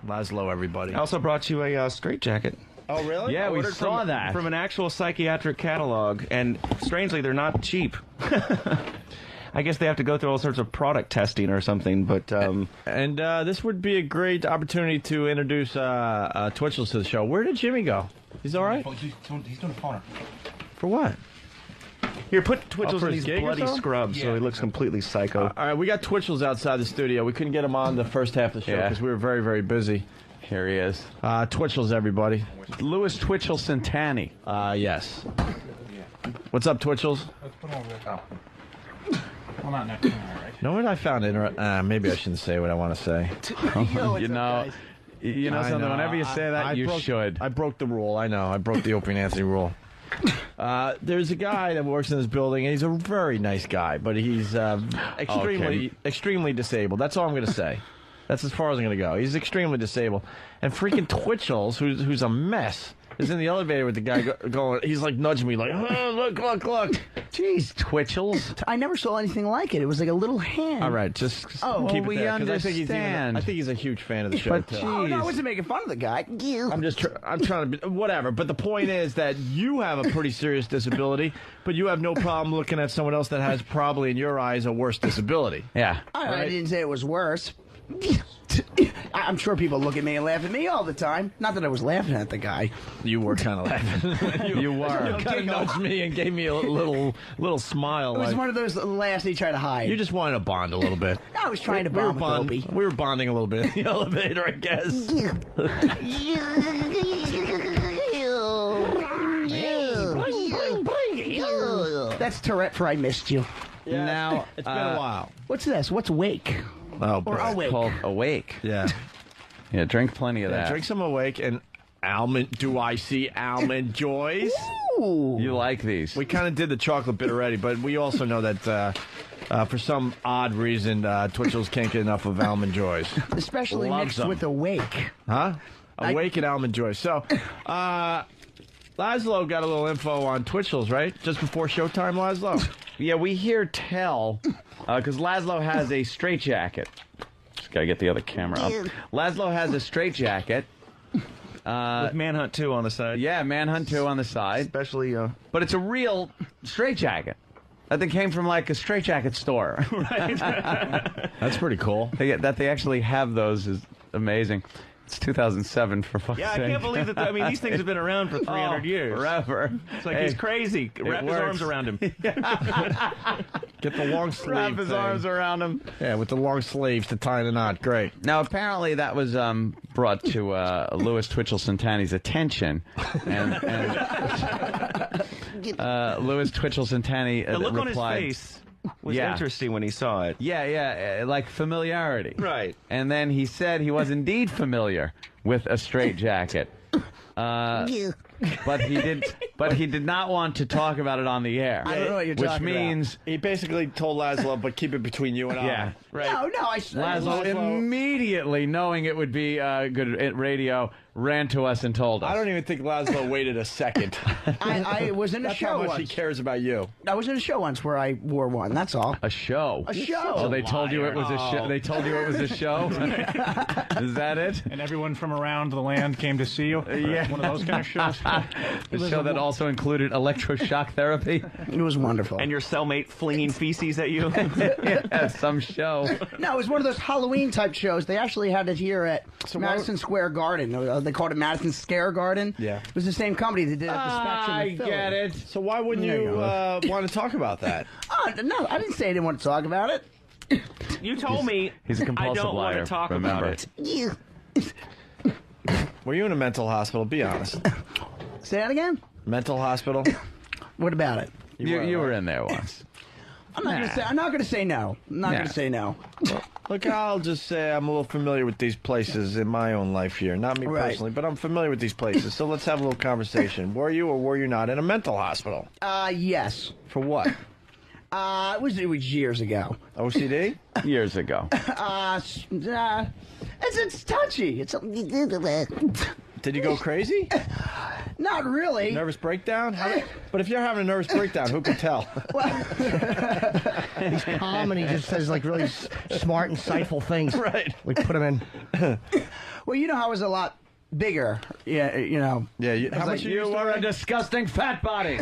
Laszlo, everybody. I also brought you a straitjacket. Oh, really? Yeah, we saw that. From an actual psychiatric catalog, and strangely, they're not cheap. I guess they have to go through all sorts of product testing or something, but... And this would be a great opportunity to introduce Twitchels to the show. Where did Jimmy go? He's all right? He's doing a phoner. For what? Here, put Twitchels for in his these gig or bloody something? scrubs so he looks completely psycho. All right, we got Twitchels outside the studio. We couldn't get him on the first half of the show because we were very, very busy. Here he is. Twitchels, everybody. Louis Twitchell Santani. Yes. What's up, Twitchels? Let's put him over there. Well, not next to him, right? You know what I found interesting? Maybe I shouldn't say what I want to say. You know something. Whenever you say that, you should. I broke the rule. I know. I broke the Opie and Anthony rule. There's a guy that works in this building, and he's a very nice guy, but he's extremely disabled. That's all I'm going to say. That's as far as I'm going to go. He's extremely disabled. And freaking Twitchels, who's a mess, is in the elevator with the guy going, he's like nudging me like, oh, look. Jeez, Twitchels. I never saw anything like it. It was like a little hand. All right, just keep it we there, 'cause understand. I think he's a huge fan of the show, But too. Oh, no, I wasn't making fun of the guy. I'm trying to be, whatever. But the point is that you have a pretty serious disability, but you have no problem looking at someone else that has probably, in your eyes, a worse disability. Yeah. I didn't say it was worse. I'm sure people look at me and laugh at me all the time. Not that I was laughing at the guy. You were kind of laughing. you were. You kind of nudged me and gave me a little smile. It was one of those laughs they try to hide. You just wanted to bond a little bit. I was trying to bond with Opie. We were bonding a little bit in the elevator, I guess. That's Tourette for I missed you. Yeah, Now, it's been a while. What's this? What's Wake? Oh, boy. Or Awake? called Awake. Yeah. Yeah, drink plenty of that. Drink some Awake and almond. Do I see almond joys? Ooh. You like these? We kind of did the chocolate bit already, but we also know that for some odd reason, Twitchels can't get enough of almond joys. Especially Loves mixed them. with Awake. Huh? Awake and almond joys. So, Laszlo got a little info on Twitchels, right? Just before showtime, Laszlo? Yeah, we hear tell, because Laszlo has a straitjacket. Just gotta get the other camera up. Laszlo has a straitjacket. With Manhunt 2 on the side. Yeah, Manhunt 2 on the side. Especially, But it's a real straitjacket. That thing came from like a straitjacket store. right? That's pretty cool. That they actually have those is amazing. It's 2007 for fuck's Yeah, I sake. can't believe that. I mean, these things have been around for 300 years. Forever. It's like he's crazy. Wrap his works. arms around him. Get the long sleeve Wrap his thing. arms around him. Yeah, with the long sleeves to tie in a knot. Great. Now, apparently that was brought to Louis Twitchell Santani's attention. And Louis Twitchell Santani The look replied, on his face was Yeah. interesting when he saw it. Yeah, like familiarity. Right. And then he said he was indeed familiar with a straitjacket. But he did not want to talk about it on the air. I don't know what you're which talking means He basically told Laszlo, but keep it between you and I. Yeah. Right. No, Laszlo immediately, knowing it would be good at radio, ran to us and told us. I don't even think Laszlo waited a second. I was in a That's show how much once. he cares about you. I was in a show once where I wore one. That's all. A show. A show. So they told you it was a show. They told you it was a show. Is that it? And everyone from around the land came to see you? Yeah. One of those kind of shows? The show that also included electroshock therapy. It was wonderful. And your cellmate flinging feces at you. Yeah, some show. No, it was one of those Halloween type shows. They actually had it here at Madison Square Garden. They called it Madison Scare Garden. Yeah. It was the same company that did it at the Spectrum. I in Philly. get it. So why wouldn't There you you want to talk about that? Oh, no, I didn't say I didn't want to talk about it. You told me He's a I compulsive don't want liar, to talk remember. about it. Were you in a mental hospital? Be honest. Say that again? Mental hospital? What about it? You were in there once. I'm not gonna say no. I'm not Nah. gonna say no. Look, I'll just say I'm a little familiar with these places in my own life here. Not me Right. personally, but I'm familiar with these places. So let's have a little conversation. Were you or were you not in a mental hospital? Yes. For what? It was years ago. OCD? Years ago. It's touchy. It's Did you go crazy? not really. Nervous breakdown? But if you're having a nervous breakdown, who can tell? He's calm and he just says like really smart, insightful things. Right. We put him in. Well, you know, I was a lot bigger. Yeah, you know. Yeah, how much You are a disgusting fat body.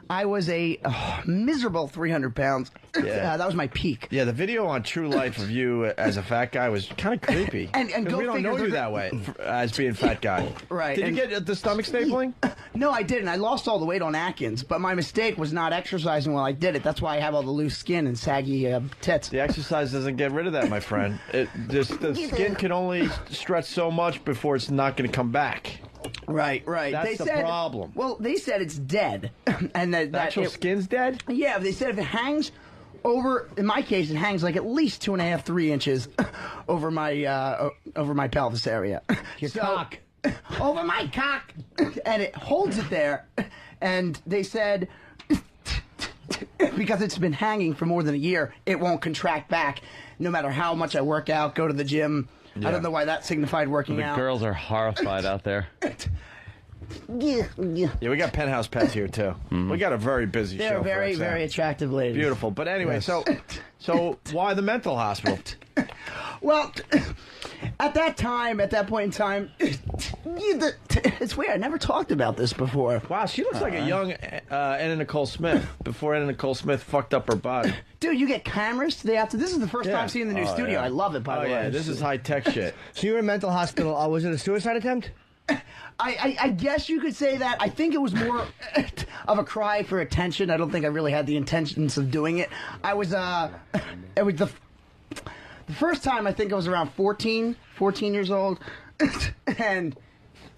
I was a miserable 300 pounds. Yeah. That was my peak. Yeah, the video on True Life of you as a fat guy was kind of creepy. And 'Cause go we don't figure, know you they're- that way as being a fat guy. Right, Did and- you get the stomach stapling? No, I didn't. I lost all the weight on Atkins, but my mistake was not exercising while I did it. That's why I have all the loose skin and saggy tits. The exercise doesn't get rid of that, my friend. The skin can only stretch so much before it's not going to come back. Right. That's the problem. Well, they said it's dead, and The actual skin's dead? Yeah, they said if it hangs over, in my case, it hangs like at least 2.5, 3 inches over my pelvis area. Your cock. Over my cock, and it holds it there. And they said because it's been hanging for more than a year, it won't contract back, no matter how much I work out, go to the gym. Yeah. I don't know why that signified working The out. girls are horrified out there. Yeah. Yeah, we got penthouse pets here, too. We got a very busy show. They're for very, XM. very attractive ladies. Beautiful. But anyway, so why the mental hospital? Well, at that point in time, it's weird. I never talked about this before. Wow, she looks like a young Anna Nicole Smith before Anna Nicole Smith fucked up her body. Dude, you get cameras today after. This is the first Yeah. time seeing the new studio. yeah. I love it, by Oh, the way. yeah, this is high-tech shit. So you were in a mental hospital. Was it a suicide attempt? I guess you could say that. I think it was more of a cry for attention. I don't think I really had the intentions of doing it. It was the first time, I think I was around 14 years old. And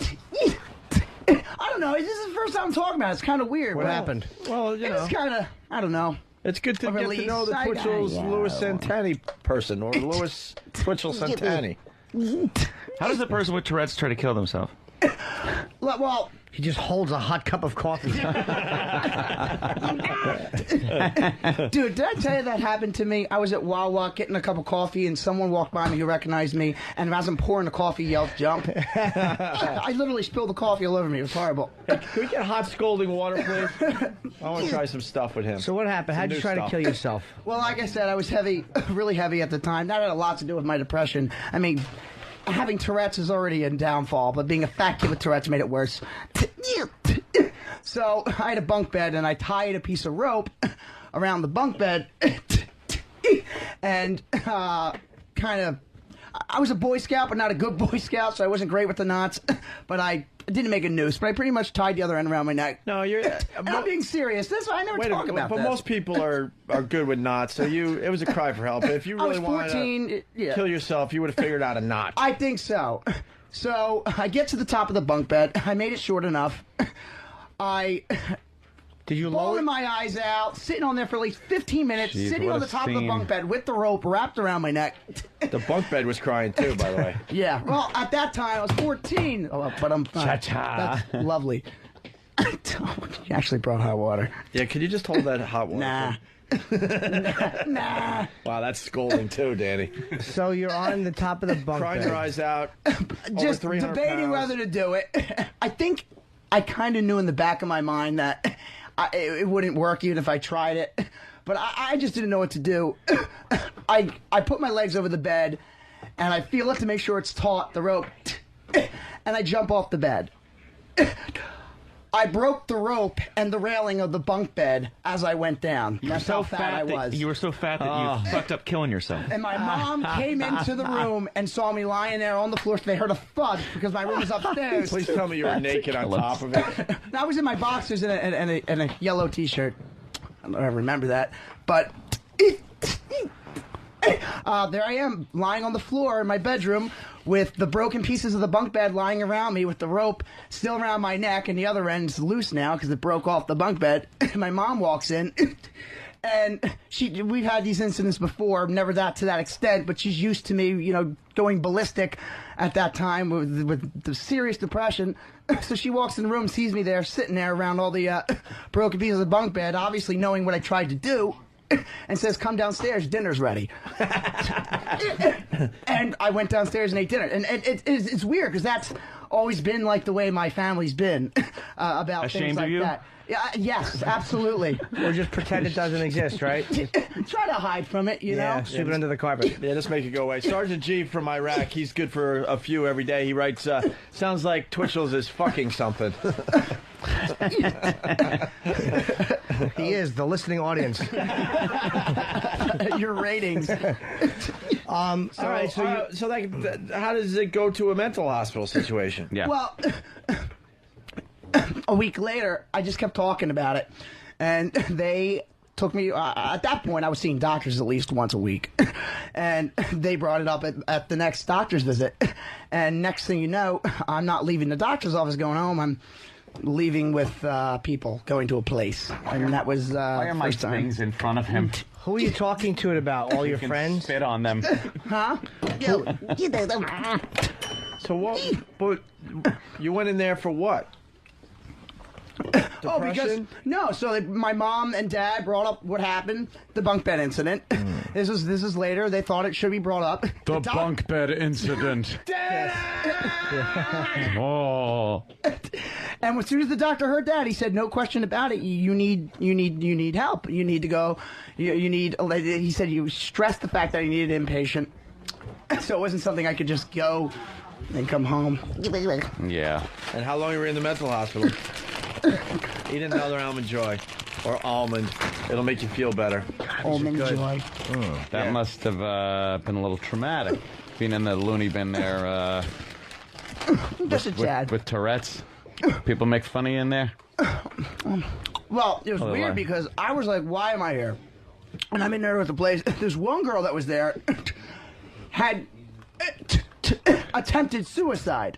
I don't know. This is the first time I'm talking about it. It's kind of weird. What happened? Well, you know, It's kind of, I don't know. it's good to get to Release. know the I- Twitchels I- Louis Santani person, or Louis Twitchell Santani. How does a person with Tourette's try to kill themselves? Well, He just holds a hot cup of coffee. dude, did I tell you that happened to me? I was at Wawa getting a cup of coffee, and someone walked by me who recognized me, and as I'm pouring the coffee, yelled, "Jump!" I literally spilled the coffee all over me. It was horrible. Can we get hot scalding water, please? I want to try some stuff with him. So what happened? How'd you new try to stuff. kill yourself? Well, like I said, I was heavy, really heavy at the time. That had a lot to do with my depression. I mean, having Tourette's is already a downfall, but being a fat kid with Tourette's made it worse. So I had a bunk bed, and I tied a piece of rope around the bunk bed, and kind of. I was a Boy Scout, but not a good Boy Scout, so I wasn't great with the knots. But I didn't make a noose, but I pretty much tied the other end around my neck. No, you're. And I'm being serious. I never Wait a talk minute, about but this. most people are good with knots. So it was a cry for help. If you I was really wanted 14. to Yeah. kill yourself, you would have figured out a knot. I think so. So I get to the top of the bunk bed. I made it short enough. I Did you lower? bawling my eyes out, sitting on there for at least 15 minutes, Jeez, sitting what on a the top of the scene. bunk bed with the rope wrapped around my neck. The bunk bed was crying too, by the way. Yeah. Well, at that time I was 14. Oh, but I'm Cha-cha. That's lovely. You actually brought hot water. Yeah, could you just hold that hot water? Nah. Nah. Wow, that's scolding too, Danny. So you're on the top of the bunk Crying bed. your eyes out. Just over 300 debating pounds. whether to do it. I think I kind of knew in the back of my mind that it wouldn't work even if I tried it. But I just didn't know what to do. I put my legs over the bed, and I feel it to make sure it's taut, the rope, and I jump off the bed. I broke the rope and the railing of the bunk bed as I went down. That's how fat I was. You were so fat that you fucked up killing yourself. And my mom came into the room and saw me lying there on the floor. So they heard a thud because my room was upstairs. Please tell me you were naked on top of it. And I was in my boxers and a yellow T-shirt. I don't ever remember that, but there I am lying on the floor in my bedroom with the broken pieces of the bunk bed lying around me, with the rope still around my neck, and the other end's loose now because it broke off the bunk bed. My mom walks in. And we've had these incidents before, never that to that extent, but she's used to me, going ballistic at that time with the serious depression. So she walks in the room, sees me there, sitting there around all the broken pieces of the bunk bed, obviously knowing what I tried to do, and says, "Come downstairs, dinner's ready." And I went downstairs and ate dinner. And it's weird because that's always been like the way my family's been about Ashamed things of like you? that. Yeah, yes, absolutely. Or just pretend it doesn't exist, right? Try to hide from it, you know? Sweep it under the carpet. Yeah, just make it go away. Sergeant G from Iraq, he's good for a few every day. He writes, sounds like Twitchels is fucking something. He is the listening audience. Your ratings. All right, So how does it go to a mental hospital situation? Yeah. Well, a week later, I just kept talking about it, and they took me. At that point, I was seeing doctors at least once a week, and they brought it up at the next doctor's visit. And next thing you know, I'm not leaving the doctor's office going home. I'm leaving with people, going to a place, and that was Why are my first time. things in front of him? who are you talking to it about? All your You can friends? spit on them. Huh? So what? But you went in there for what? Oh, because no. So my mom and dad brought up what happened, the bunk bed incident. This is later. They thought it should be brought up. The bunk bed incident. Oh. And as soon as the doctor heard that, he said, "No question about it. You need help. You need to go. You need." He said, "You stressed the fact that you needed an inpatient, so it wasn't something I could just go and come home." Yeah. And how long you were in the mental hospital? Eat another almond joy. Or almond. It'll make you feel better. Almond joy. That must have been a little traumatic. Being in the loony bin there Just a tad. with Tourette's. People make fun of you in there? Well, it was Oh, weird why? because I was like, "Why am I here?" And I'm in there with the place. There's one girl that was there had attempted suicide.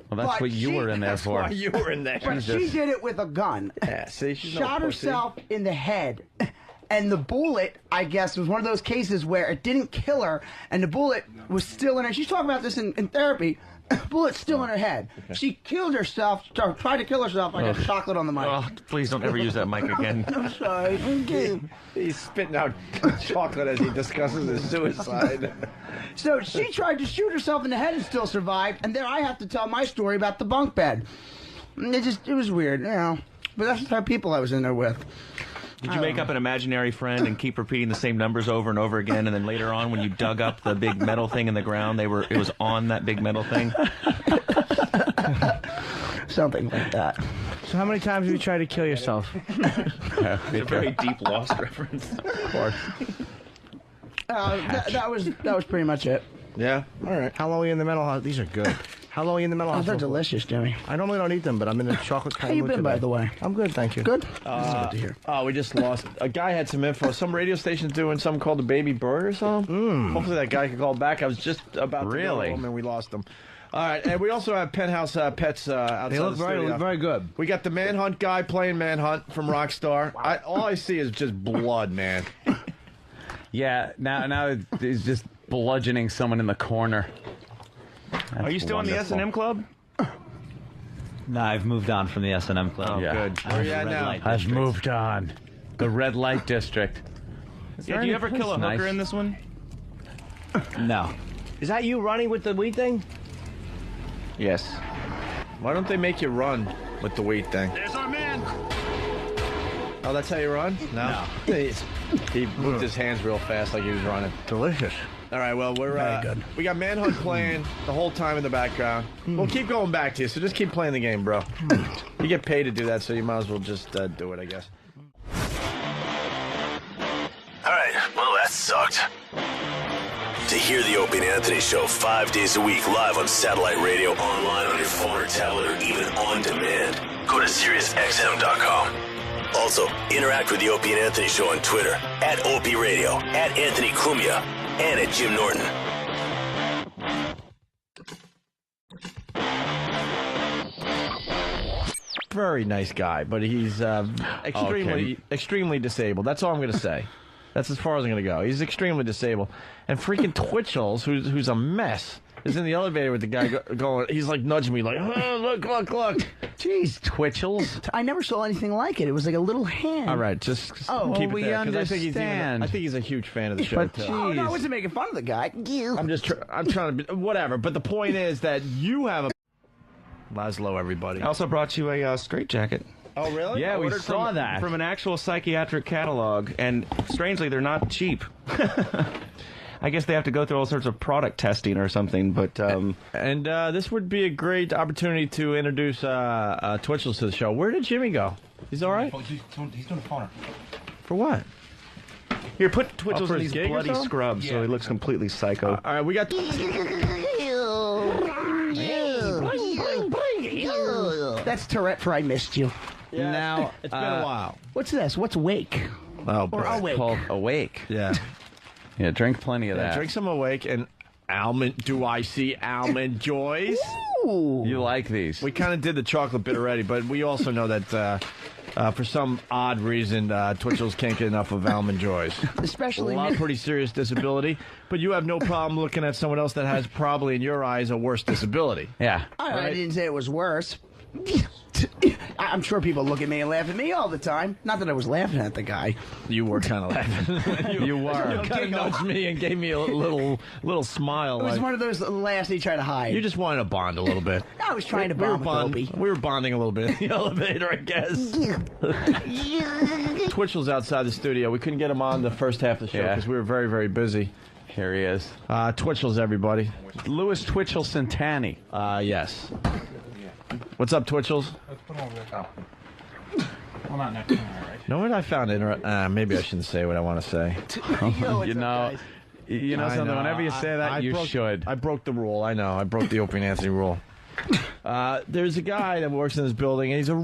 Well, that's But what you she- were in there that's for. Why you were in there? But she did it with a gun. Yeah, see, she's no Shot pussy. herself in the head. And the bullet, I guess, was one of those cases where it didn't kill her, and the bullet was still in her. She's talking about this in therapy. Bullet's still in her head. She killed herself, tried to kill herself. I got chocolate on the mic. Oh, please don't ever use that mic again. I'm sorry. He's spitting out chocolate as he discusses his suicide. So she tried to shoot herself in the head and still survived, and there I have to tell my story about the bunk bed. It was weird, you know. But that's the type of people I was in there with. Did you make up an imaginary friend and keep repeating the same numbers over and over again, and then later on, when you dug up the big metal thing in the ground, it was on that big metal thing? Something like that. So how many times have you tried to kill yourself? It's a very deep Lost reference. Of course. That was pretty much it. Yeah? All right. How long are you in the mental hospital? These are good. How long are you in the mental Oh, they're hospital? delicious, Jimmy. I normally don't eat them, but I'm in a chocolate kind How you of mood been, today. by the way? I'm good, thank you. Good? This is good to hear. Oh, we just lost. A guy had some info. Some radio station's doing something called the Baby Bird or something. Hopefully that guy can call back. I was just about to Really? go home and we lost him. All right, and we also have Penthouse Pets outside They look the studio. very good. We got the Manhunt guy playing Manhunt from Rockstar. All I see is just blood, man. Yeah, now he's just bludgeoning someone in the corner. Are you still in the wonderful. S&M club? No, I've moved on from the S&M club. Yeah. Good. Where you at Red now? light I've district. moved on. The red light district. Yeah, do you ever kill a hooker in this one? No. Is that you running with the weed thing? Yes. Why don't they make you run with the weight thing? There's our man. Oh, that's how you run? No. He moved his hands real fast like he was running. Delicious. All right, well, we're good. we got Manhunt playing the whole time in the background. We'll keep going back to you, so just keep playing the game, bro. You get paid to do that, so you might as well just do it, I guess. All right, well, that sucked. To hear the Opie and Anthony Show 5 days a week live on satellite radio, online on your phone or tablet, or even on demand, go to SiriusXM.com. Also, interact with the Opie and Anthony Show on Twitter, at Opie Radio, at Anthony Cumia, and at Jim Norton. Very nice guy, but he's extremely disabled. That's all I'm going to say. That's as far as I'm going to go. He's extremely disabled. And freaking Twitchels, who's a mess, is in the elevator with the guy going. He's like nudging me, like, oh, look. Jeez, Twitchels. I never saw anything like it. It was like a little hand. All right, just Oh, keep we it there. 'Cause understand. I think he's a huge fan of the show, But too. Oh, no, I wasn't making fun of the guy. I'm trying to be, whatever. But the point is that you have a Laszlo, everybody. I also brought you a straitjacket. Oh, really? Yeah, we Ordered saw from, that. from an actual psychiatric catalog, and strangely, they're not cheap. I guess they have to go through all sorts of product testing or something, but... And this would be a great opportunity to introduce Twitchels to the show. Where did Jimmy go? He's all right? He's doing the phone. For what? Here, put Twitchels for in his these gig or bloody something? scrubs so he looks completely psycho. All right, we got... That's Tourette for I missed you. Yeah, Now, it's been a while. What's this? What's Wake? Oh, boy. Or Awake? called Awake. Yeah. Yeah, drink plenty of that. Drink some Awake and almond. Do I see almond joys? Ooh. You like these? We kind of did the chocolate bit already, but we also know that for some odd reason, Twitchels can't get enough of almond joys. Especially A lot of pretty serious disability, but you have no problem looking at someone else that has probably, in your eyes, a worse disability. Yeah. I didn't say it was worse. I'm sure people look at me and laugh at me all the time. Not that I was laughing at the guy. You were kind of laughing. You were. You kind of nudged me and gave me a little smile. It was like, one of those laughs he tried to hide. you just wanted to bond a little bit. I was trying to bond with Opie. We were bonding a little bit in the elevator, I guess. Twitchell's outside the studio. We couldn't get him on the first half of the show Yeah. because we were very, very busy. Here he is. Twitchell's, everybody. Louis Twitchell Santani. Yes. What's up, Twitchell's? Let's put him over the top. Well, not next time, right? Know what I found interesting? Maybe I shouldn't say what I want to say. You know I something. know. Whenever you say that, you should. I broke the rule. I know. I broke the Opie and Anthony rule. There's a guy that works in this building, and he's a